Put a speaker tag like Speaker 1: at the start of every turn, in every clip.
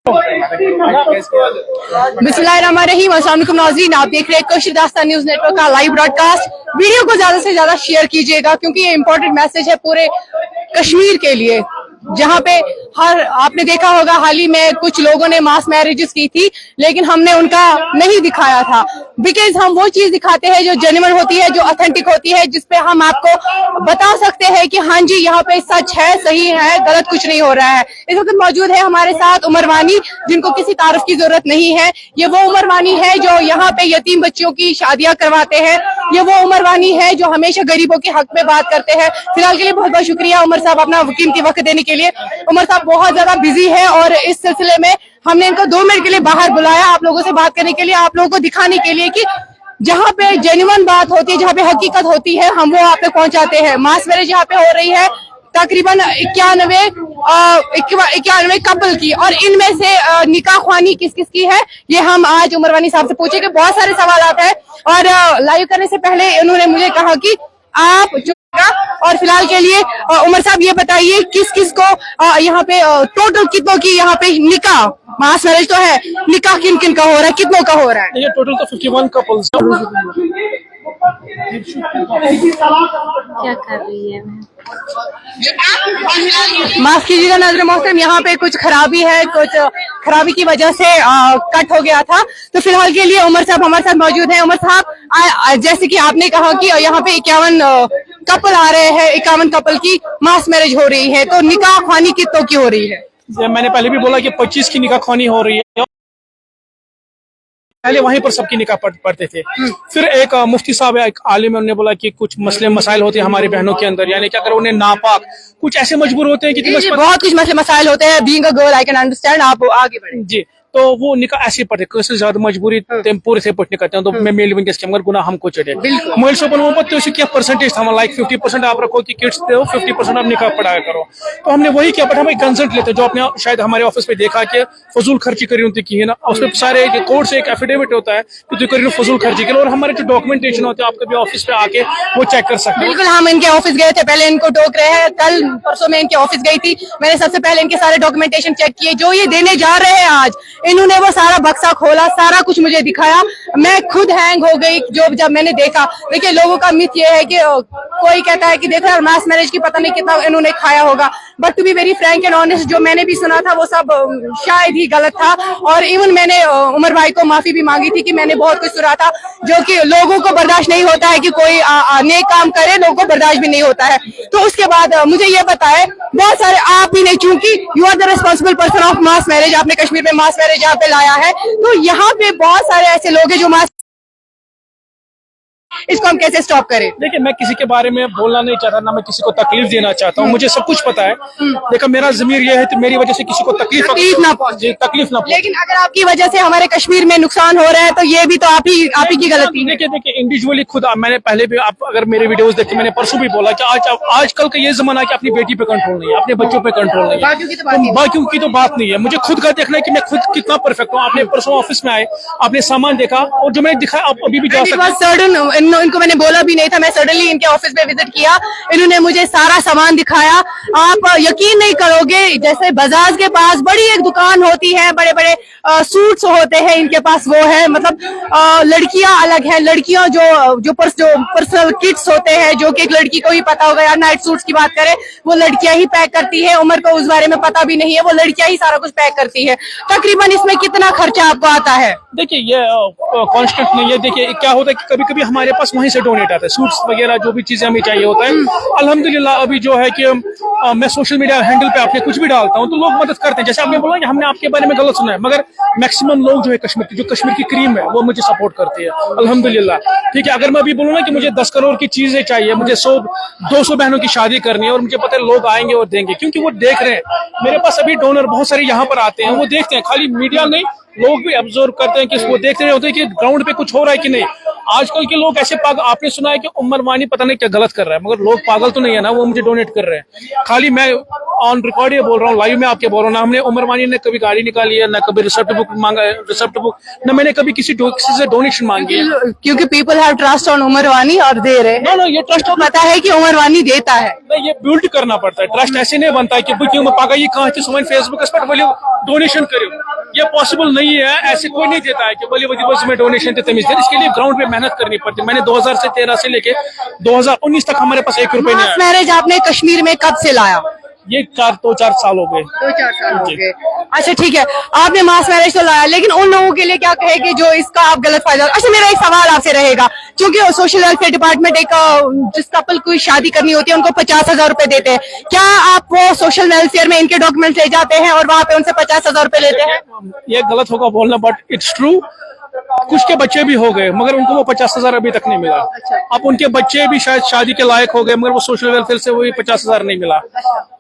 Speaker 1: बिस्मिल्लाहिर्रहमानिर्रहीम, अस्सलाम वालेकुम नाज़रीन, आप देख रहे हैं कशिर दास्तान न्यूज नेटवर्क का लाइव ब्रॉडकास्ट। वीडियो को ज्यादा से ज्यादा शेयर कीजिएगा क्योंकि ये इंपॉर्टेंट मैसेज है पूरे कश्मीर के लिए, जहाँ पे आपने देखा होगा हाल ही में कुछ लोगों ने मास मैरिजेस की थी, लेकिन हमने उनका नहीं दिखाया था बिकॉज हम वो चीज दिखाते हैं जो जेन्युइन होती है, जो ऑथेंटिक होती है, जिसपे हम आपको बता सकते हैं कि हाँ जी यहाँ पे सच है, सही है, गलत कुछ नहीं हो रहा है। इस वक्त मौजूद है हमारे साथ उमर वानी, जिनको किसी तारुफ की जरूरत नहीं है। ये वो उमर वानी है जो यहाँ पे यतीम बच्चियों की शादियां करवाते हैं। ये वो उमर वानी है जो हमेशा गरीबों के हक में बात करते हैं। फिलहाल के लिए बहुत बहुत शुक्रिया उमर साहब अपना कीमती वक्त देने के लिए। उमर साहब बहुत ज्यादा बिजी है और इस सिलसिले में हमने इनको 2 मिनट के लिए बाहर बुलाया आप लोगों से बात करने के लिए, आप लोगों को दिखाने के लिए कि जहाँ पे जेन्युइन बात होती है, जहाँ पे हकीकत होती है, हम वो आप तक पहुंचाते हैं। मास मैरिज यहाँ पे हो रही है तकरीबन 91 कपल की, और इनमें से निकाह ख्वानी किस किस की है ये हम आज उमर वानी साहब से पूछेंगे। बहुत सारे सवाल हैं और लाइव करने से पहले उन्होंने मुझे कहा कि आप और फिलहाल के लिए उमर साहब ये बताइए किस किस को यहाँ पे टोटल कितनों की यहाँ पे निकाह, मास मैरिज तो है, निकाह किन किन का हो रहा है, कितनों का हो रहा है?
Speaker 2: ये टोटल तो 51 कपल्स।
Speaker 3: क्या कर रही है?
Speaker 1: माफ कीजिएगा नाज़रीन मोहतरम, यहाँ पे कुछ खराबी है, कुछ खराबी की वजह से कट हो गया था। तो फिलहाल के लिए उमर साहब हमारे साथ मौजूद हैं। उमर साहब, जैसे कि आपने कहा कि यहाँ पे 51 कपल आ रहे हैं, 51 कपल की मास मैरिज हो रही है, तो निकाह ख्वानी कितनों की हो रही है?
Speaker 2: मैंने पहले भी बोला कि 25 की निकाह ख्वानी हो रही है। पहले वहीं पर सबकी निकाह पढ़ते थे, फिर एक मुफ्ती साहब एक आलिम है, उन्होंने बोला कि कुछ मसले मसाइल होते हैं हमारी बहनों के अंदर, यानी कि अगर उन्हें नापाक कुछ ऐसे मजबूर होते हैं कि
Speaker 1: बहुत कुछ मसले मसाइल होते हैं। Being a girl I can understand, आप आगे बढ़े जी।
Speaker 2: तो वो निकाह ऐसे पढ़ते कैसे ज्यादा मजबूरी पूरे से पढ़ने करते हैं, तो मैं मेल विंकेस के मगर गुना हमको चढ़े मोबाइल से बोलूँ तो क्या परसेंटेज था, लाइक 50% आप रखो कि किड्स दो, 50% आप निकाह पढ़ाया करो। तो हमने वही किया, बट हमें कंसल्ट लेते जो आपने शायद हमारे ऑफिस पे देखा कि फजूल खर्ची करी होती की है ना, उसमें सारे कोर्ट से एक एफिडेविट होता है कि तू करी फजूल खर्ची करो, और हमारे जो डॉक्यूमेंटेशन होते हैं आप कभी ऑफिस पे आके वो चेक कर सकते हैं।
Speaker 1: बिल्कुल, हम इनके ऑफिस गए थे, पहले इनको टोक रहे हैं, कल परसों में इनके ऑफिस गई थी, मैंने सबसे पहले इनके सारे डॉक्यूमेंटेशन चेक किए। जो ये देने जा रहे हैं आज, इन्होंने वो सारा बक्सा खोला, सारा कुछ मुझे दिखाया, मैं खुद हैंग हो गई जब मैंने देखा। देखिए, लोगों का मिथ ये है कि कोई कहता है कि देखो यार मास मैरिज की पता नहीं कितना इन्होंने खाया होगा, but to be very frank and honest, जो मैंने भी सुना था वो सब शायद ही गलत था। और इवन मैंने उमर भाई को माफी भी मांगी थी कि मैंने बहुत कुछ सुना था जो कि लोगों को बर्दाश्त नहीं होता है कि कोई नेक काम करे, लोगों को बर्दाश्त भी नहीं होता है। तो उसके बाद मुझे ये बताए, बहुत सारे आप ही नहीं, चूंकि you are the responsible person of mass marriage, आपने कश्मीर में मास मैरिज यहाँ पे लाया है, तो यहाँ पे बहुत सारे ऐसे लोग हैं जो मास, इसको हम कैसे स्टॉप करें?
Speaker 2: देखिए, मैं किसी के बारे में बोलना नहीं चाहता, ना मैं किसी को तकलीफ देना चाहता हूँ, मुझे सब कुछ पता है। देखो, मेरा ज़मीर ये है कि मेरी वजह से किसी को तकलीफ ना पहुंचे।
Speaker 1: लेकिन अगर आपकी वजह से हमारे कश्मीर में नुकसान हो रहा है तो ये भी तो आप ही की गलती है।
Speaker 2: देखिए इंडिविजुअली खुद मैंने पहले भी, आप अगर मेरे वीडियोस देखे, मैंने परसों भी बोला कि आजकल का ये जमाना है कि अपनी बेटी पे कंट्रोल नहीं है, अपने बच्चों पे कंट्रोल नहीं है, बाकियों की तो बात नहीं है। मुझे खुद का देखना है कि मैं खुद कितना परफेक्ट हूँ। आपने परसों ऑफिस में आए, आपने सामान देखा, और जो मैंने दिखाया आप अभी भी जा सकते।
Speaker 1: इनको मैंने बोला भी नहीं था, मैं सडनली इनके ऑफिस पे विजिट किया, इन्होंने मुझे सारा सामान दिखाया। आप यकीन नहीं करोगे, जैसे बजाज के पास बड़ी एक दुकान होती है, बड़े बड़े सूट्स होते हैं, इनके पास वो है। मतलब लड़कियां अलग है, लड़कियां जो पर्सनल किट्स होते हैं, जो कि एक लड़की को ही पता होगा यार, नाइट सूट्स की बात करें, वो लड़कियां ही पैक करती है। उमर को उस बारे में पता भी नहीं है, वो लड़कियां ही सारा कुछ पैक करती है। तकरीबन इसमें कितना खर्चा आपको आता है?
Speaker 2: देखिए, ये कांस्टेंट नहीं है। देखिए, क्या होता है कि कभी कभी हमारे पास वहीं से डोनेट आता है, सूट्स वगैरह जो भी चीजें हमें चाहिए होता है। अल्हम्दुलिल्लाह अभी जो है कि मैं सोशल मीडिया हैंडल पे आपने कुछ भी डालता हूँ तो लोग मदद करते हैं। जैसे आपने बोला कि हमने आपके बारे में गलत सुना है, मगर मैक्सिमम लोग जो है कश्मीर की क्रीम है वो मुझे सपोर्ट करती है, अल्हम्दुलिल्लाह। ठीक है, अगर मैं अभी बोलूँ ना कि मुझे 10 करोड़ की चीजें चाहिए, मुझे 100-200 बहनों की शादी करनी है, और मुझे पता है लोग आएंगे और देंगे, क्योंकि वो देख रहे हैं। मेरे पास अभी डोनर बहुत सारे यहाँ पर आते हैं, वो देखते हैं, खाली मीडिया नहीं, लोग भी ऑब्जर्व करते हैं कि वो देखते रहे होते हैं कि ग्राउंड पे कुछ हो रहा है कि नहीं। आजकल के लोग ऐसे पागल, आपने सुना है कि उमर वानी पता नहीं क्या गलत कर रहा है, मगर लोग पागल तो नहीं है ना, वो मुझे डोनेट कर रहे हैं। खाली मैं ऑन रिकॉर्ड ये बोल रहा हूँ, लाइव में आपके बोल रहा हूँ ना, हमने उमर वानी ने कभी गाड़ी निकाली है, ना कभी रिसिप्ट बुक मांगा है, ना मैंने कभी किसी से डोनेशन मांगी है,
Speaker 1: क्योंकि people have trust on Umar Wani और दे रहे।
Speaker 2: नो, ये ट्रस्ट
Speaker 1: पता है कि उमर वानी देता है,
Speaker 2: नहीं, ये बिल्ड करना पड़ता है। ट्रस्ट ऐसे नहीं बनता है कि क्यों मैं पागा ये कहाँ फेसबुक पर डोनेशन करो। ये पॉसिबल नहीं है, ऐसे कोई नहीं देता है कि बोली वजीफे में डोनेशन देते हैं। इसके लिए ग्राउंड पे मेहनत करनी पड़ती है। मैंने 2013 से लेके 2019 तक हमारे पास 1 रुपए नहीं आया।
Speaker 1: मैरिज आपने कश्मीर में कब से लाया?
Speaker 2: ये 2-4 साल हो गए।
Speaker 1: 2-4 साल हो गए। अच्छा ठीक है, आपने मास मैरिज तो लाया, लेकिन उन लोगों के लिए क्या कहेंगे जो इसका आप गलत फायदा। अच्छा मेरा एक सवाल आपसे रहेगा, क्योंकि सोशल वेलफेयर डिपार्टमेंट एक जिस कपल को शादी करनी होती है उनको 50,000 रुपए देते हैं, क्या आप वो सोशल वेलफेयर में इनके डॉक्यूमेंट ले जाते हैं और वहाँ पे उनसे 50,000 रुपए लेते हैं?
Speaker 2: ये गलत होगा बोलना, बट इट्स ट्रू। कुछ के बच्चे भी हो गए मगर उनको वो 50,000 अभी तक नहीं मिला। अब उनके बच्चे भी शायद शादी के लायक हो गए मगर वो सोशल वेलफेयर से वही 50,000 नहीं मिला।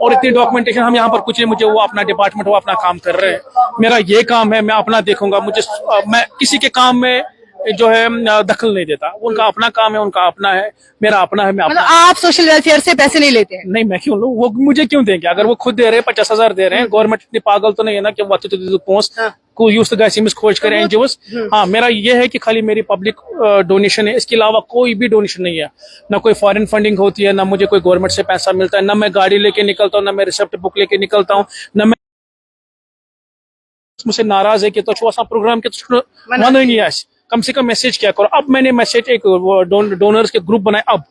Speaker 2: और इतनी डॉक्यूमेंटेशन हम यहाँ पर कुछ नहीं, मुझे वो अपना डिपार्टमेंट वो अपना काम कर रहे हैं। मेरा ये काम है, मैं अपना देखूंगा। मैं किसी के काम में जो है दखल नहीं देता। उनका अपना काम है, उनका अपना है, मेरा अपना है। मैं
Speaker 1: मतलब आप सोशल वेलफेयर से पैसे नहीं लेते हैं?
Speaker 2: नहीं, मैं क्यों लूं? वो मुझे क्यों देंगे? अगर वो खुद दे रहे हैं 50,000 दे रहे हैं, गवर्नमेंट इतनी पागल तो नहीं है ना कि वो पोस्ट को यूज खोज करें एनजीओस। हाँ, मेरा ये है कि खाली मेरी पब्लिक डोनेशन है, इसके अलावा कोई भी डोनेशन नहीं है। ना कोई फॉरेन फंडिंग होती है, ना मुझे कोई गवर्नमेंट से पैसा मिलता है, ना मैं गाड़ी लेके निकलता हूँ, ना मैं रिसिप्ट बुक लेके निकलता हूँ, ना मैं मुझसे नाराज है कि तो प्रोग्राम के तो मन नहीं है। कम से कम मैसेज क्या करो। अब मैंने मैसेज एक डोनर्स के ग्रुप बनाए। अब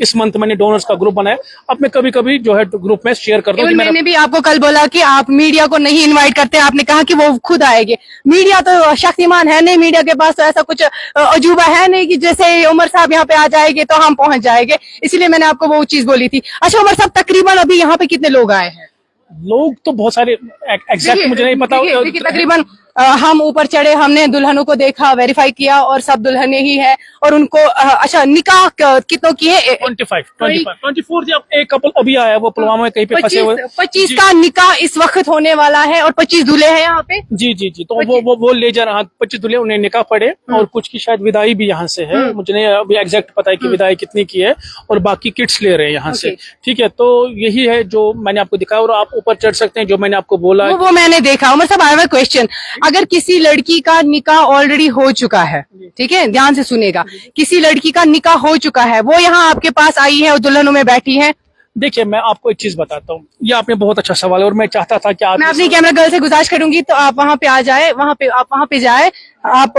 Speaker 2: इस मंथ मैंने डोनर्स का ग्रुप बनाया। अब मैं कभी कभी जो है ग्रुप में शेयर करता हूँ।
Speaker 1: मैंने भी आपको कल बोला कि आप मीडिया को नहीं इनवाइट करते, आपने कहा कि वो खुद आएंगे। मीडिया तो शक्तिमान है नहीं, मीडिया के पास तो ऐसा कुछ अजूबा है नहीं कि जैसे उमर साहब यहाँ पे आ जाएंगे तो हम पहुंच जाएंगे, इसीलिए मैंने आपको वो चीज बोली थी। अच्छा उमर साहब, तकरीबन अभी यहाँ पे कितने लोग आए हैं?
Speaker 2: लोग तो बहुत सारे, एग्जैक्ट मुझे नहीं पता।
Speaker 1: तकरीबन हम ऊपर चढ़े, हमने दुल्हनों को देखा, वेरीफाई किया और सब दुल्हने ही है। और उनको अच्छा निकाह कितनों की है?
Speaker 2: 24 जब एक कपल अभी आया, वो पुलवामा में कहीं पे फंसे हुए।
Speaker 1: 25 का निकाह इस वक्त होने वाला है और 25 दूल्हे हैं यहाँ पे।
Speaker 2: जी जी जी, तो वो ले जा रहा। 25 दूल्हे, उन्हें निकाह पड़े और कुछ की शायद विदाई भी यहाँ से है। मुझे नहीं अभी एग्जैक्ट पता है कि विदाई कितनी की है, और बाकी किट्स ले रहे हैं यहाँ से। ठीक है, तो यही है जो मैंने आपको दिखाया। और आप ऊपर चढ़ सकते हैं, जो मैंने आपको बोला
Speaker 1: वो मैंने देखा। उमर साहब, आई हैव अ क्वेश्चन। अगर किसी लड़की का निकाह ऑलरेडी हो चुका है, ठीक है, ध्यान से सुनेगा, किसी लड़की का निकाह हो चुका है, वो यहाँ आपके पास आई है और दुल्हनों में बैठी है।
Speaker 2: देखिए, मैं आपको एक चीज बताता हूँ। ये आपने बहुत अच्छा सवाल है और मैं चाहता था कि
Speaker 1: मैं अपनी कैमरा गर्ल से गुजारिश करूंगी तो आप वहाँ पे आ जाए, आप वहाँ पे जाए, आप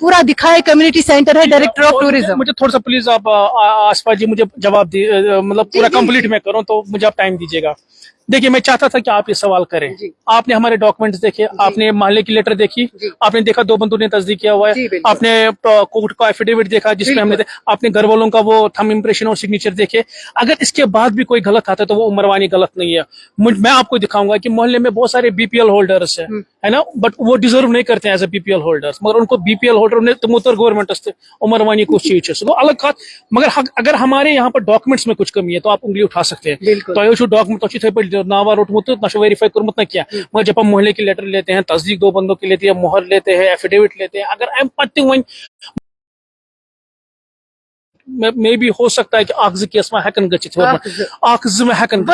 Speaker 1: पूरा दिखाए। कम्युनिटी सेंटर है, डायरेक्टर ऑफ टूरिज्म।
Speaker 2: मुझे थोड़ा सा प्लीज आप आसपास जी मुझे जवाब मतलब पूरा कंप्लीट मैं करूँ तो मुझे आप टाइम दीजिएगा। देखिए, मैं चाहता था कि आप ये सवाल करें। आपने हमारे डॉक्यूमेंट्स देखे, आपने मामले की लेटर देखी, आपने देखा 2 बंदों ने तस्दीक किया हुआ है, आपने कोर्ट का एफिडेविट देखा जिसमें हमने आपने घर वालों का वो थंब इम्प्रेशन और सिग्नेचर देखे। अगर इसके बाद भी कोई गलत आता है तो वो उमरवानी गलत नहीं है। मैं आपको दिखाऊंगा कि मोहल्ले में बहुत सारे बीपीएल होल्डर्स है ना, बट वो डिजर्व नहीं करते हैं एज ए बीपीएल होल्डर्स, मगर उनको बीपीएल होल्डर तुमुतर गवर्नमेंट असते उमरवानी कुछ चीज है, वो अलग बात। मगर अगर हमारे यहाँ पर डॉक्यूमेंट्स में कुछ कमी है तो आप उंगली उठा सकते हैं। तो डॉक्यूमेंट नावा रोटमुत वेरीफाई करमुत ना किया, मगर जब हम मोहल्ले की लेटर लेते हैं, तस्दीक 2 बंदों की लेते हैं, मोहर लेते हैं, एफिडेविट लेते हैं, अगर एम पत्ती वहीं मे भी हो सकता है कि आखज केस में हैकन गचित आखज में हैकन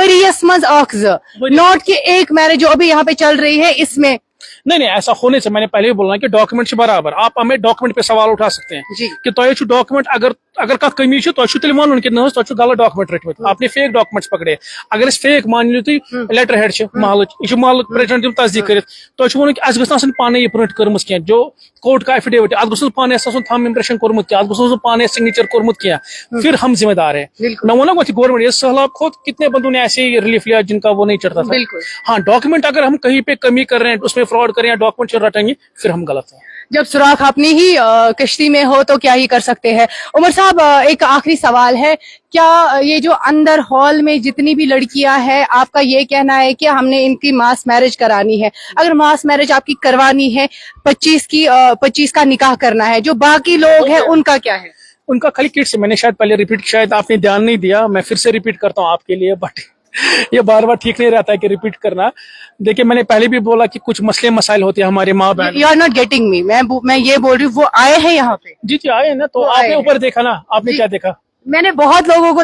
Speaker 1: नॉट कि एक मैरिज जो अभी यहाँ पे चल रही है इसमें
Speaker 2: नहीं, ऐसा होने से मैंने पहले ही बोलना कि डॉक्यूमेंट से बराबर आप हमें डॉक्यूमेंट पे सवाल उठा सकते हैं कि तो डॉक्यूमेंट अगर का कमी तो वन तो गलत डॉक्यूमेंट रटमत, आपने फेक डॉक्यूमेंट्स पकड़े। अगर फेक मान लो तुम लेटर हेड महल प्रेसिडेंट तस्दीक कर तो वो कि अस पाने ये प्रिंट कर्म क्या जो कोर्ट का एफिडेविट अस पाने थम इम्प्रेशन कोर्मुत क्या पाने सिग्नेचर कोर्मुत क्या, फिर हम जिम्मेदार है। मैं वो गवर्नमेंट ये सहलाब खोद कितने बंदों ने ऐसे ही रिलीफ लिया जिनका वो नहीं चढ़ता था। हाँ, डॉक्यूमेंट अगर हम कहीं पे कमी कर रहे हैं, उसमें फ्रॉड करें या डॉक्यूमेंट रटेंगे, फिर हम गलत हैं।
Speaker 1: जब सुराख अपनी ही कश्ती में हो तो क्या ही कर सकते हैं। उमर साहब, एक आखिरी सवाल है, क्या ये जो अंदर हॉल में जितनी भी लड़कियां हैं, आपका ये कहना है कि हमने इनकी मास मैरिज करानी है? अगर मास मैरिज आपकी करवानी है, 25 का निकाह करना है, जो बाकी लोग हैं उनका क्या है?
Speaker 2: उनका खाली किट्स। मैंने शायद पहले रिपीट, शायद आपने ध्यान नहीं दिया, मैं फिर से रिपीट करता हूँ आपके लिए, बट ये बार बार ठीक नहीं रहता है कि रिपीट करना। देखिए, मैंने पहले भी बोला कि कुछ मसले मसाइल होते हैं हमारे माँ बहन।
Speaker 1: You are not getting me. मैं ये बोल रही हूँ, वो आए हैं यहाँ पे।
Speaker 2: जी आए ना, तो आपने ऊपर देखा ना, आपने क्या देखा?
Speaker 1: मैंने बहुत लोगों को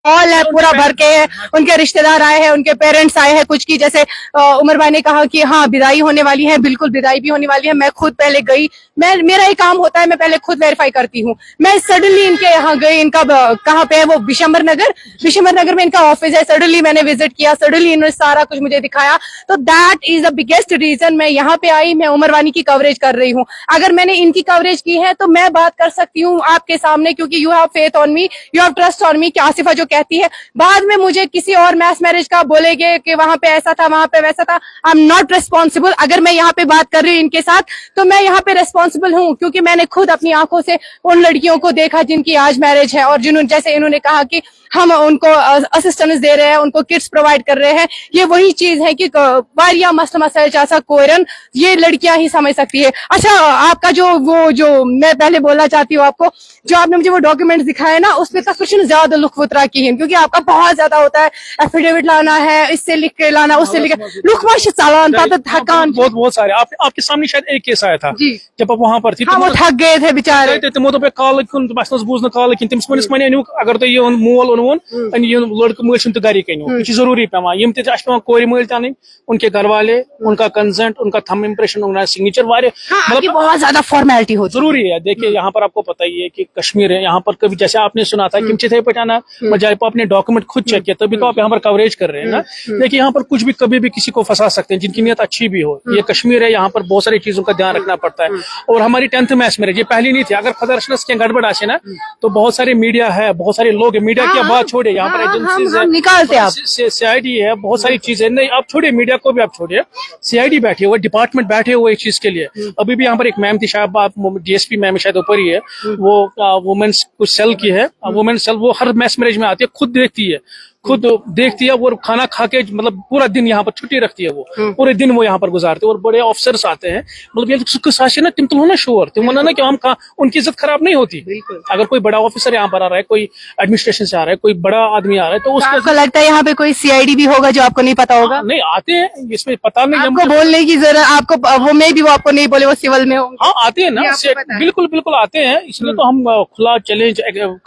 Speaker 1: हॉल है पूरा भर के है, उनके रिश्तेदार आए हैं, उनके पेरेंट्स आए हैं कुछ की, जैसे उमर भाई ने कहा कि हाँ विदाई होने वाली है, बिल्कुल विदाई भी होने वाली है। मैं खुद पहले गई, मेरा एक काम होता है, मैं पहले खुद वेरीफाई करती हूँ। मैं सडनली इनके यहाँ गई, इनका कहाँ पे है वो, बिशंबर नगर में इनका ऑफिस है। सडनली मैंने विजिट किया, सडनली इन्होंने सारा कुछ मुझे दिखाया। तो that is the biggest reason मैं यहाँ पे आई, मैं उमर वानी की कवरेज कर रही हूँ। अगर मैंने इनकी कवरेज की है तो मैं बात कर सकती हूँ आपके सामने, क्योंकि you have faith on me, you have trust on me कि आसिफा जो कहती है, बाद में मुझे किसी और मैस मैरिज का बोलेगे कि वहां पे ऐसा था, वहां पे वैसा था। I am not responsible. अगर मैं यहाँ पे बात कर रही हूँ इनके साथ, तो मैं यहाँ पे रिस्पॉन्सिबल हूँ, क्योंकि मैंने खुद अपनी आंखों से उन लड़कियों को देखा जिनकी आज मैरिज है, और जिन्होंने, जैसे इन्होंने कहा कि हम उनको असिस्टेंस दे रहे हैं, उनको किट्स प्रोवाइड कर रहे हैं। ये वही चीज है कि वारिया मसला मसाइल चासा कोयरन ये लड़कियां ही समझ सकती है। अच्छा, आपका जो मैं पहले बोलना चाहती हूँ आपको, जो आपने मुझे वो डॉक्यूमेंट्स दिखाए ना, उसमें तक कुछ ज्यादा लुकवतरा की है, क्योंकि आपका बहुत ज्यादा होता है, एफिडेविट लाना है, इससे लिख के लाना, उससे लिख के लुकवाश चालान थकान
Speaker 2: बहुत सारे। आपके सामने शायद एक केस आया था
Speaker 1: जी,
Speaker 2: जब आप वहाँ पर थी।
Speaker 1: हाँ, वो थक गए थे बेचारे।
Speaker 2: तमो दोप कल बूज कल तमिस मन अनु अगर तुम ये मोल ओनवन लड़का मल तो गर अनु जरूरी पेवान पे कोर मल तन उनके घर वाले, उनका कंसेंट, उनका थंब इम्प्रेशन, उनका सिग्नेचर मतलब
Speaker 1: बहुत ज्यादा फॉर्मेलिटी होती
Speaker 2: जरूरी है। देखिए यहाँ पर आपको पता ही है कि कश्मीर है, यहाँ पर कभी जैसे आपने सुना था कि थे पटाना बजाय अपने डॉक्यूमेंट खुद चेक किया, तभी तो आप यहाँ पर कवरेज कर रहे हैं ना। देखिए यहाँ पर कुछ भी कभी भी किसी को फंसा सकते हैं, जिनकी नीयत अच्छी भी हो। ये कश्मीर है, यहाँ पर बहुत सारी चीजों का ध्यान रखना पड़ता है। और हमारी 10th मैच में ये पहली नहीं थी। अगर खदरशनस के गड़बड़ आसे ना, तो बहुत सारे मीडिया है, बहुत सारे लोग है, मीडिया की बात छोड़े, यहाँ पर एजेंसीज है,
Speaker 1: निकालते आप
Speaker 2: CID है, बहुत सारी चीजें नहीं। आप छोड़िए मीडिया को भी, आप छोड़िए CID बैठे हुए, डिपार्टमेंट बैठे हुए इस चीज के लिए। अभी भी यहाँ पर एक मैम थी, शायद आप DSP मैम शायद ऊपर ही है, वो वुमेन्स कुछ सेल की है, वुमेन्स सेल, वो हर मैस मैरिज में आती है, खुद देखती है, वो खाना खा के मतलब पूरा दिन यहाँ पर छुट्टी रखती है, वो पूरे दिन वो यहाँ पर गुजारते हैं। और बड़े ऑफिसर्स आते हैं, मतलब ये ना तुम तो ना श्योर तुम मना ना कि हम उनकी इज्जत खराब नहीं होती। अगर कोई बड़ा ऑफिसर यहाँ पर आ रहा है, कोई एडमिनिस्ट्रेशन से आ रहा है, कोई बड़ा आदमी आ रहा है, तो
Speaker 1: आपको लगता है यहाँ पे कोई CID भी होगा जो आपको नहीं पता होगा?
Speaker 2: नहीं, आते हैं, इसमें पता नहीं,
Speaker 1: आपको बोलने की जरूरत, आपको वो में भी वो आपको नहीं बोले, वो सिविल में होंगे।
Speaker 2: हाँ, आते हैं ना, बिल्कुल आते हैं। इसलिए तो हम खुला चैलेंज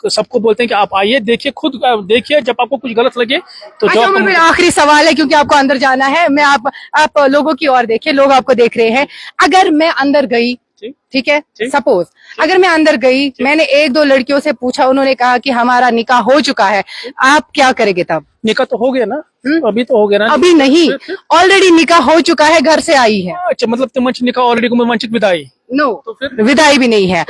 Speaker 2: सबको बोलते हैं कि आप आइए, देखिए, खुद देखिए, जब आपको कुछ गलत लगे तो
Speaker 1: अच्छा, मेरा आखिरी सवाल है, क्योंकि आपको अंदर जाना है, मैं आप लोगों की ओर देखिए, लोग आपको देख रहे हैं। अगर मैं अंदर गई, ठीक है, सपोज अगर मैं अंदर गई, मैंने 1-2 लड़कियों से पूछा, उन्होंने कहा कि हमारा निकाह हो चुका है, आप क्या करेंगे तब?
Speaker 2: निकाह तो हो गया ना, अभी तो हो गया ना।
Speaker 1: अभी नहीं, ऑलरेडी निकाह हो चुका है, घर से आई है।
Speaker 2: अच्छा, मतलब तुम निकाह ऑलरेडी वंचित विदाई?
Speaker 1: नो,
Speaker 2: तो फिर
Speaker 1: विदाई भी नहीं है।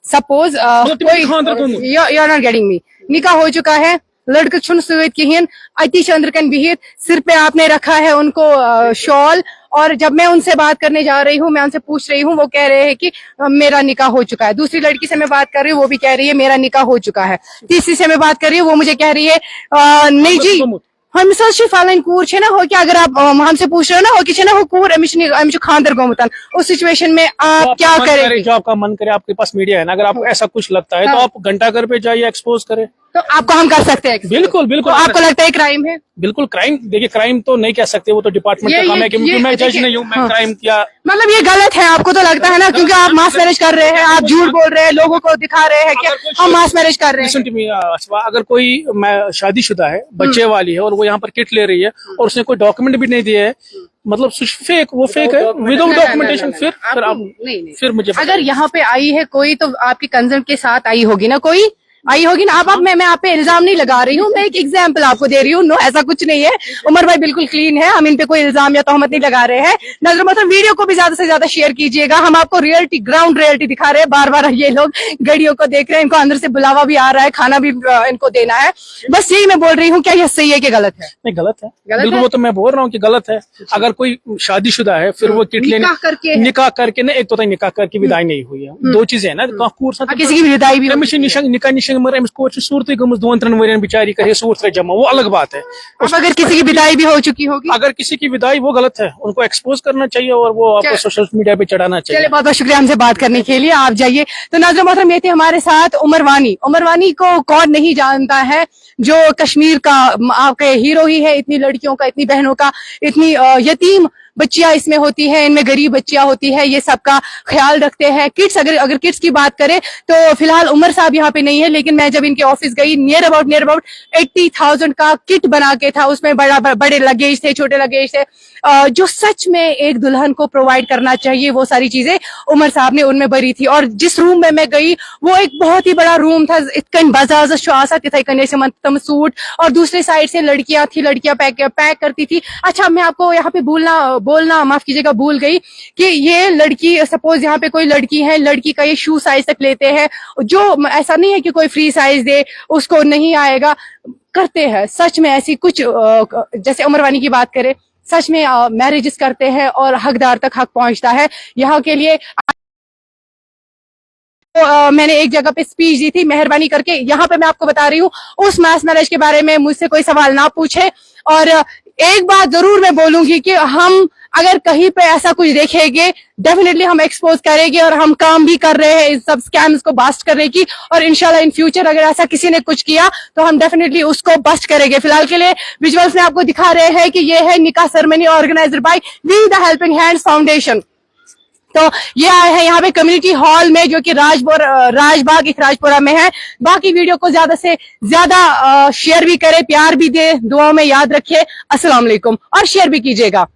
Speaker 1: Suppose you are not getting me, निकाह हो चुका है, लड़का छुन सत कहें, अति चंद्रकन बिहित, सिर पे आपने रखा है उनको शॉल, और जब मैं उनसे बात करने जा रही हूँ, मैं उनसे पूछ रही हूँ, वो कह रहे हैं कि मेरा निकाह हो चुका है। दूसरी लड़की से मैं बात कर रही हूँ, वो भी कह रही है मेरा निकाह हो चुका है। तीसरी से मैं बात कर रही हूँ, वो मुझे कह रही है नहीं जी, हम फालन कूर छे ना हो कि अगर आप हमसे पूछ रहे हो ना हो कि ना हो कूर अमिश खानदर गोमतन, उस सिचुएशन में आप क्या करेंगे?
Speaker 2: जो आपका मन करे, आपके पास मीडिया है ना, अगर आपको ऐसा कुछ लगता है तो आप घंटा घर पे जाइए, एक्सपोज करें,
Speaker 1: तो आपको हम कर सकते हैं।
Speaker 2: बिल्कुल
Speaker 1: तो आपको लगता है क्राइम है?
Speaker 2: बिल्कुल क्राइम, देखिए क्राइम तो नहीं कह सकते, वो तो डिपार्टमेंट का काम है, क्योंकि मैं जज नहीं हूँ, मैं क्राइम किया
Speaker 1: मतलब ये गलत है, आपको तो लगता है ना, क्योंकि आप मास मैरिज कर रहे हैं, आप झूठ बोल रहे हैं, लोगों को दिखा रहे हैं कि हम मास मैरिज कर रहे हैं।
Speaker 2: अगर कोई शादीशुदा है, बच्चे वाली है, और वो यहाँ पर किट ले रही है, और उसने कोई डॉक्यूमेंट भी नहीं दिया है, मतलब फेक, वो फेक है, विदाउट डॉक्यूमेंटेशन, फिर मुझे
Speaker 1: अगर यहाँ पे आई है कोई, तो आपकी कंसर्न के साथ आई होगी ना, कोई आई होगी ना। अब मैं आप पे इल्जाम नहीं लगा रही हूँ, मैं एक एग्जाम्पल आपको दे रही हूँ। नो, ऐसा कुछ नहीं है, उमर भाई बिल्कुल क्लीन है, हम इन पे कोई इल्जाम या तोहमत नहीं लगा रहे हैं। नजर मतलब वीडियो को भी ज्यादा से ज्यादा शेयर कीजिएगा, हम आपको रियलिटी, ग्राउंड रियलिटी दिखा रहे हैं। बार बार ये लोग गड़ियों को देख रहे हैं, इनको अंदर से बुलावा भी आ रहा है, खाना भी इनको देना है। बस यही मैं बोल रही हूँ, क्या यह सही है कि गलत है?
Speaker 2: नहीं, गलत है, बिल्कुल, वो तो मैं बोल रहा हूँ कि गलत है। अगर कोई शादीशुदा है, फिर वो किट लेने निकाह करके ना, एक तो निकाह करके विदाई नहीं हुई है, दो चीजें है ना,
Speaker 1: किसी की विदाई भी
Speaker 2: निकाह सूरत गमज 2-3 वन बेचारी करे सूरत जमा, वो अलग बात है।
Speaker 1: अगर किसी की विदाई भी हो चुकी होगी,
Speaker 2: अगर किसी की विदाई, वो गलत है, उनको एक्सपोज करना चाहिए और वो आपको सोशल मीडिया पे चढ़ाना चाहिए।
Speaker 1: चलिए, बहुत बहुत शुक्रिया हमसे बात करने के लिए, आप जाइए। तो नाज़रीन मोहतरम, ये थे हमारे साथ उमर वानी को कौन नहीं जानता है, जो कश्मीर का आपके हीरो ही है, इतनी लड़कियों का, इतनी बहनों का, इतनी यतीम बच्चियां इसमें होती है, इनमें गरीब बच्चियां होती है, ये सबका ख्याल रखते हैं। किड्स अगर किड्स की बात करें तो फिलहाल उमर साहब यहाँ पे नहीं है, लेकिन मैं जब इनके ऑफिस गई नियर अबाउट 80,000 का किट बना के था, उसमें बड़े लगेज थे, छोटे लगेज थे, जो सच में एक दुल्हन को प्रोवाइड करना चाहिए वो सारी चीजें उमर साहब ने उनमें भरी थी। और जिस रूम में मैं गई वो एक बहुत ही बड़ा रूम था, इतकन बाजार आसा तम सूट, और दूसरे साइड से लड़कियां थी, लड़कियां पैक करती थी। अच्छा, मैं आपको यहाँ पे बोलना माफ कीजिएगा, भूल गई कि ये लड़की, सपोज यहाँ पे कोई लड़की है, लड़की का ये शू साइज तक लेते हैं, जो ऐसा नहीं है कि कोई फ्री साइज दे उसको नहीं आएगा, करते हैं सच में ऐसी कुछ, जैसे उमरवानी की बात करें, सच में मैरिजेस करते हैं और हकदार तक हक पहुंचता है। यहाँ के लिए मैंने एक जगह पे स्पीच दी थी, मेहरबानी करके यहाँ पे मैं आपको बता रही हूँ, उस मास मैरिज के बारे में मुझसे कोई सवाल ना पूछे। और एक बात जरूर मैं बोलूंगी कि हम अगर कहीं पे ऐसा कुछ देखेंगे, डेफिनेटली हम एक्सपोज करेंगे, और हम काम भी कर रहे हैं इन सब स्कैम्स को बस्ट करने की, और इंशाल्लाह इन फ्यूचर अगर ऐसा किसी ने कुछ किया तो हम डेफिनेटली उसको बस्ट करेंगे। फिलहाल के लिए विजुअल्स में आपको दिखा रहे हैं कि ये है निकाह ceremony organised by we the helping hands foundation. तो ये आए हैं यहाँ पे कम्युनिटी हॉल में, जो कि राजबाग इखराजपुरा में है। बाकी वीडियो को ज्यादा से ज्यादा शेयर भी करें, प्यार भी दे, दुआओं में याद रखिए। अस्सलाम वालेकुम, और शेयर भी कीजिएगा।